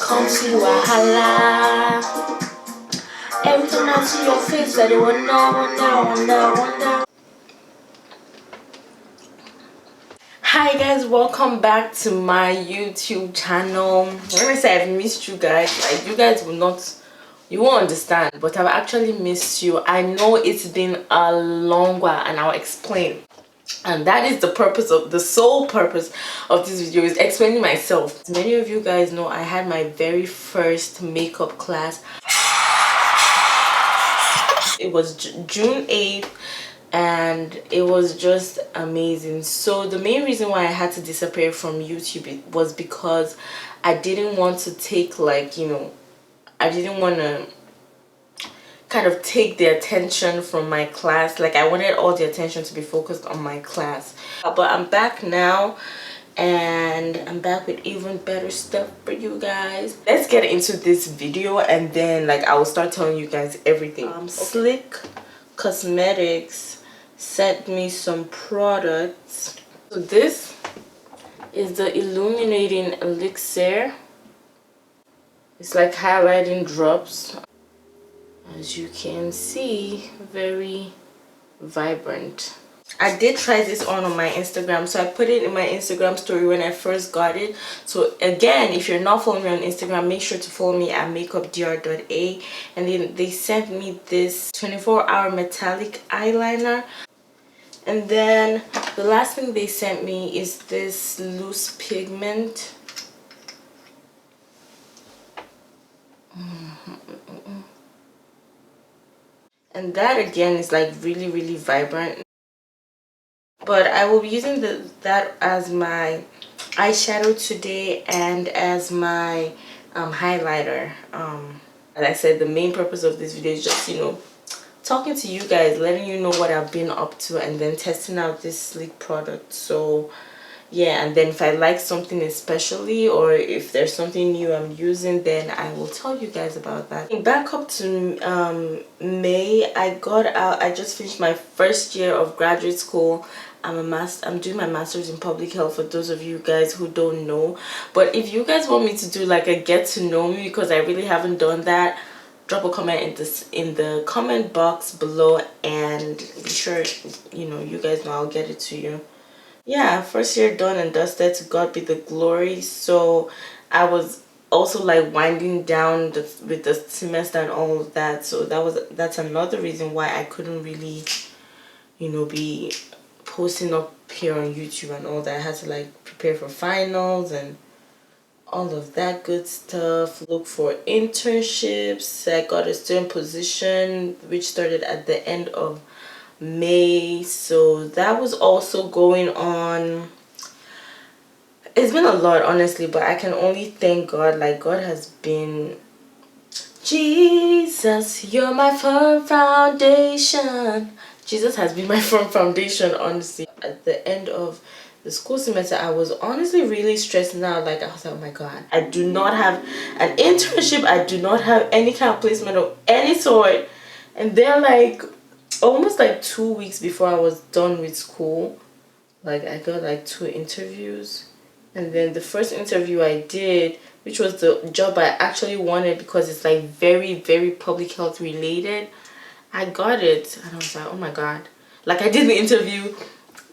come see wahala. Every time I see your face, I wonder. Hi guys, welcome back to my YouTube channel. When I say I've missed you guys, like you guys you won't understand, but I've actually missed you. I know it's been a long while, and I'll explain. And that is the sole purpose of this video, is explaining myself. As many of you guys know, I had my very first makeup class. It was June 8th, and it was just amazing. So the main reason why I had to disappear from YouTube was because I didn't want to take, like, I didn't want to kind of take the attention from my class. Like, I wanted all the attention to be focused on my class. But I'm back now, and I'm back with even better stuff for you guys. Let's get into this video, and then like I will start telling you guys everything. Slick Cosmetics sent me some products. So this is the illuminating elixir. It's like highlighting drops. As you can see, very vibrant. I did try this on my Instagram, so I put it in my Instagram story when I first got it. So again, if you're not following me on Instagram, make sure to follow me at makeupdr.a. And then they sent me this 24-hour metallic eyeliner. And then the last thing they sent me is this loose pigment. And that again is like really vibrant. But I will be using that as my eyeshadow today and as my highlighter. As I said, the main purpose of this video is just, talking to you guys, letting you know what I've been up to, and then testing out this sleek product. So yeah, and then if I like something especially, or if there's something new I'm using, then I will tell you guys about that. Back up to May, I just finished my first year of graduate school. I'm doing my master's in public health, for those of you guys who don't know. But if you guys want me to do like a get to know me, because I really haven't done that, drop a comment in the comment box below, and be sure you guys know I'll get it to you. Yeah, first year done and dusted, to God be the glory. So I was also like winding down with the semester and all of that. So that's another reason why I couldn't really be posting up here on YouTube and all that. I had to like prepare for finals and all of that good stuff, look for internships. I got a student position which started at the end of May, so that was also going on. It's been a lot, honestly, but I can only thank God. Like, God has been, Jesus, you're my firm foundation. Jesus has been my firm foundation, honestly. At the end of the school semester, I was honestly really stressing out. Like, I was like, oh my God, I do not have an internship. I do not have any kind of placement of any sort. And they're like, almost like 2 weeks before I was done with school, like I got like 2 interviews. And then the first interview I did, which was the job I actually wanted because it's like very public health related, I got it. And I was like, oh my God. Like, I did the interview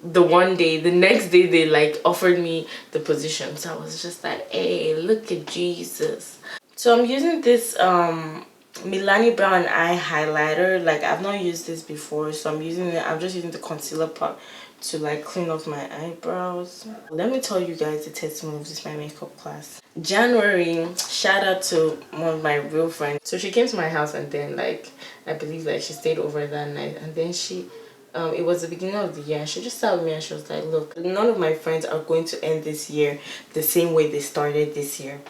the one day, the next day they like offered me the position. So I was just like, hey, look at Jesus. So I'm using this Milani Brown eye highlighter. Like, I've not used this before, so I'm just using the concealer part to like clean off my eyebrows. Let me tell you guys the testimony of this my makeup class. January, shout out to one of my real friends. So she came to my house, and then like I believe like she stayed over that night, and then she it was the beginning of the year, and she just sat with me and she was like, look, none of my friends are going to end this year the same way they started this year.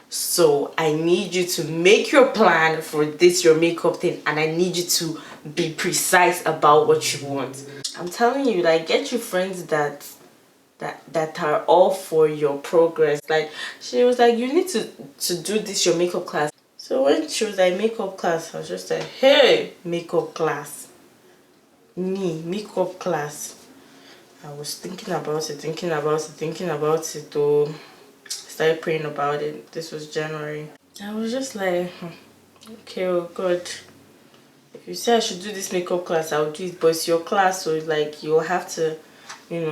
So I need you to make your plan for this your makeup thing, and I need you to be precise about what you want. I'm telling you, like, get you friends that are all for your progress. Like, she was like, you need to do this your makeup class. So when she was like, makeup class, I was just like, hey, makeup class, makeup class. I was thinking about it, oh. started praying about it. This was January. I was just like, okay, oh God, if you say I should do this makeup class, I'll do it. But it's your class, so like you'll have to,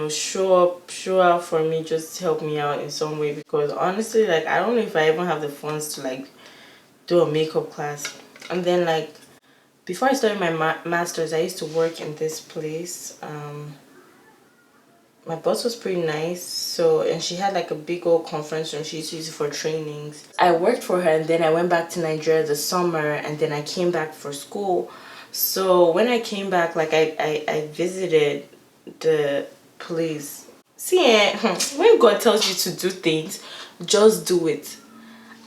show out for me, just help me out in some way. Because honestly, like I don't know if I even have the funds to like do a makeup class. And then like before I started my master's, I used to work in this place. My boss was pretty nice, so, and she had like a big old conference room she used to use it for trainings. I worked for her, and then I went back to Nigeria this summer, and then I came back for school. So when I came back, like I visited the place. See, when God tells you to do things, just do it.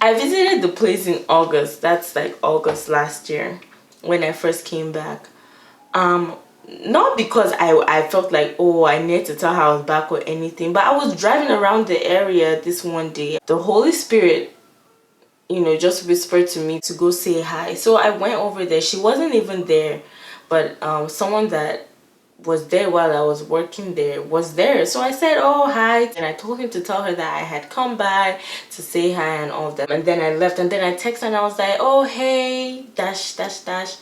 I visited the place in August. That's like August last year when I first came back. Not because I felt like, oh, I need to tell her I was back or anything, but I was driving around the area this one day. The Holy Spirit, just whispered to me to go say hi. So I went over there. She wasn't even there, but someone that was there while I was working there was there. So I said, oh, hi. And I told him to tell her that I had come by to say hi and all of that. And then I left, and then I texted and I was like, oh, hey, dash, dash, dash.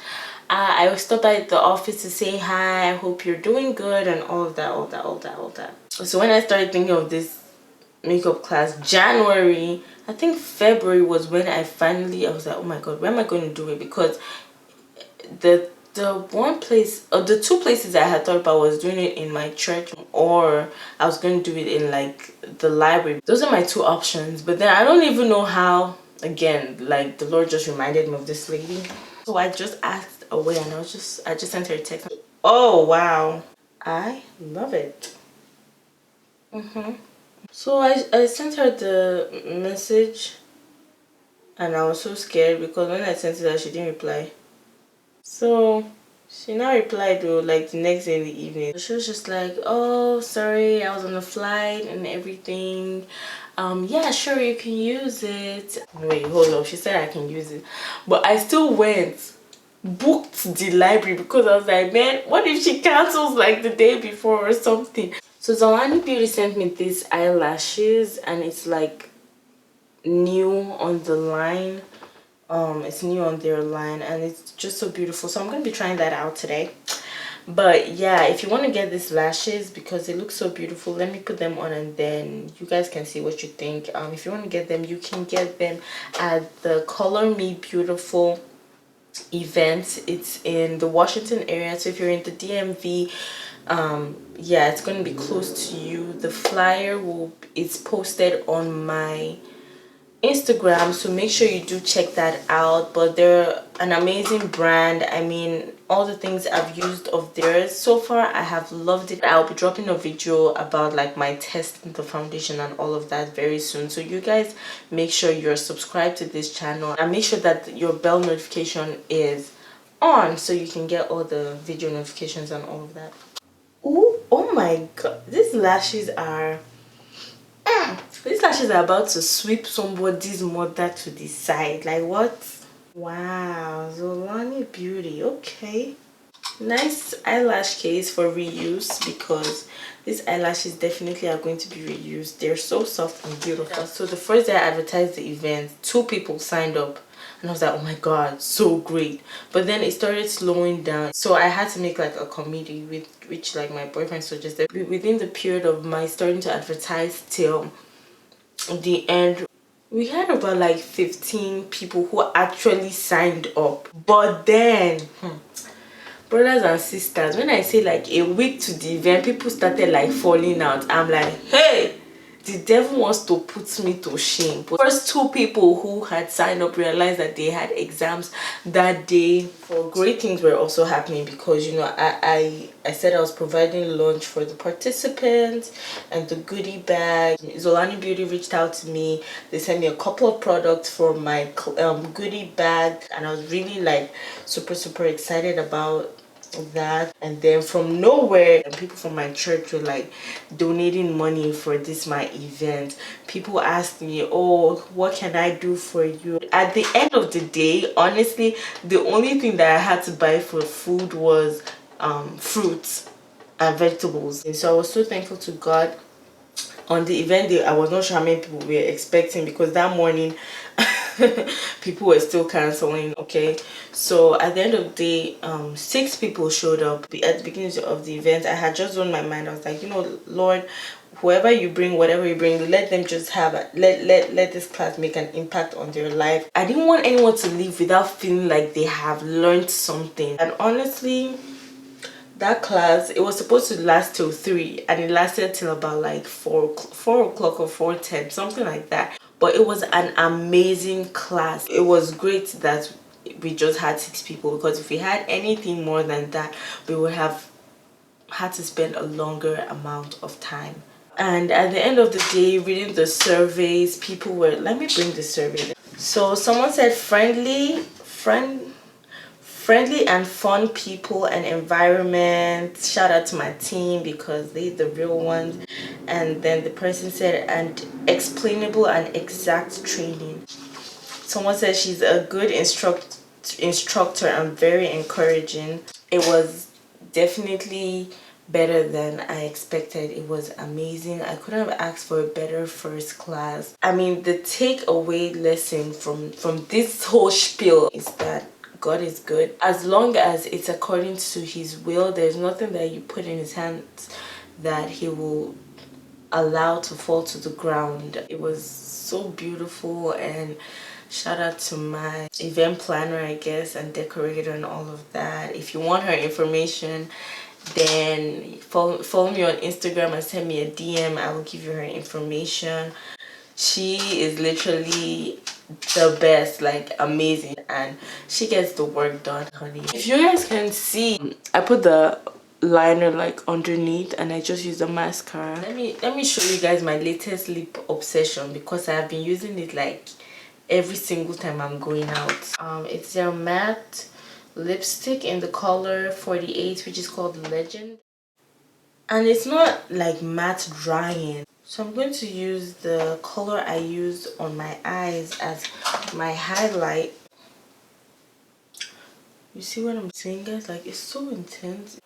I stopped by the office to say hi. I hope you're doing good and all of that, all that, all that, all that. So when I started thinking of this makeup class, January, I think February was when I was like, oh my God, where am I going to do it? Because the one place, or the two places I had thought about was doing it in my church, or I was going to do it in like the library. Those are my two options. But then I don't even know how. Again, like the Lord just reminded me of this lady. So I just asked away, and I just sent her a text. Oh wow, I love it. So I sent her the message, and I was so scared because when I sent it, she didn't reply. So she now replied though, like the next day in the evening. She was just like, oh, sorry, I was on a flight and everything. Yeah, sure, you can use it. Wait, hold up. She said I can use it, but I still went, booked the library, because I was like, man, what if she cancels like the day before or something? So Xolani Beauty sent me these eyelashes, and it's like new on the line. It's new on their line, and it's just so beautiful. So I'm gonna be trying that out today. But yeah, if you want to get these lashes because they look so beautiful, let me put them on and then you guys can see what you think. If you want to get them, you can get them at the Color Me Beautiful event. It's in the Washington area, so if you're in the DMV, yeah, it's going to be close to you. The flyer it's posted on my Instagram, so make sure you do check that out. But they're an amazing brand. I mean, all the things I've used of theirs so far, I have loved it. I'll be dropping a video about like my testing the foundation and all of that very soon, so you guys make sure you're subscribed to this channel and make sure that your bell notification is on so you can get all the video notifications and all of that. Oh my God, these lashes are these lashes are about to sweep somebody's mother to the side. Like what? Wow, Xolani Beauty. Okay. Nice eyelash case for reuse, because these eyelashes definitely are going to be reused. They're so soft and beautiful. So the first day I advertised the event, 2 people signed up. And I was like, oh my God, so great. But then it started slowing down. So I had to make like a committee, with which like my boyfriend suggested. Within the period of my starting to advertise till the end, we had about like 15 people who actually signed up. But then brothers and sisters, when I say like a week to the event, people started like falling out. I'm like, hey, the devil wants to put me to shame. But first 2 people who had signed up realized that they had exams that day. For great things were also happening, because I said I was providing lunch for the participants and the goodie bag. Xolani Beauty reached out to me. They sent me a couple of products for my goodie bag, and I was really like super excited about that. And then from nowhere, people from my church were like donating money for my event. People asked me, oh, what can I do for you? At the end of the day, honestly, the only thing that I had to buy for food was fruits and vegetables. And so I was so thankful to God on the event day, I was not sure how many people we were expecting, because that morning people were still canceling. Okay, so at the end of the day, 6 people showed up. At the beginning of the event, I had just on my mind, I was like, you know, Lord, whoever you bring, whatever you bring, let them just have let this class make an impact on their life. I didn't want anyone to leave without feeling like they have learned something. And honestly, that class, it was supposed to last till 3, and it lasted till about like 4 o'clock or 4:10, something like that. But it was an amazing class. It was great that we just had 6 people, because if we had anything more than that, we would have had to spend a longer amount of time. And at the end of the day, reading the surveys, people were, let me bring the survey. So someone said friendly and fun people and environment. Shout out to my team, because they're the real ones. And then the person said, and explainable and exact training. Someone said she's a good instructor and very encouraging. It was definitely better than I expected. It was amazing. I couldn't have asked for a better first class. I mean, the takeaway lesson from this whole spiel is that God is good. As long as it's according to his will, there's nothing that you put in his hands that he will allow to fall to the ground. It was so beautiful, and shout out to my event planner, I guess, and decorator and all of that. If you want her information, then follow me on Instagram and send me a DM. I will give you her information. She is literally the best, like amazing, and she gets the work done, honey. If you guys can see, I put the liner like underneath, and I just use the mascara. Let me show you guys my latest lip obsession, because I have been using it like every single time I'm going out. It's their matte lipstick in the color 48, which is called Legend, and it's not like matte drying. So I'm going to use the color I used on my eyes as my highlight. You see what I'm saying, guys? Like, it's so intense.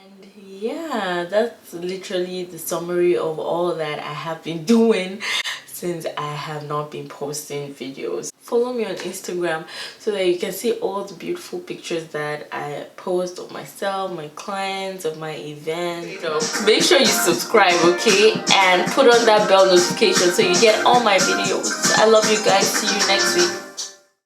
And yeah, that's literally the summary of all that I have been doing since I have not been posting videos. Follow me on Instagram so that you can see all the beautiful pictures that I post of myself, my clients, of my event. So make sure you subscribe, okay, and put on that bell notification so you get all my videos. I love you guys. See you next week.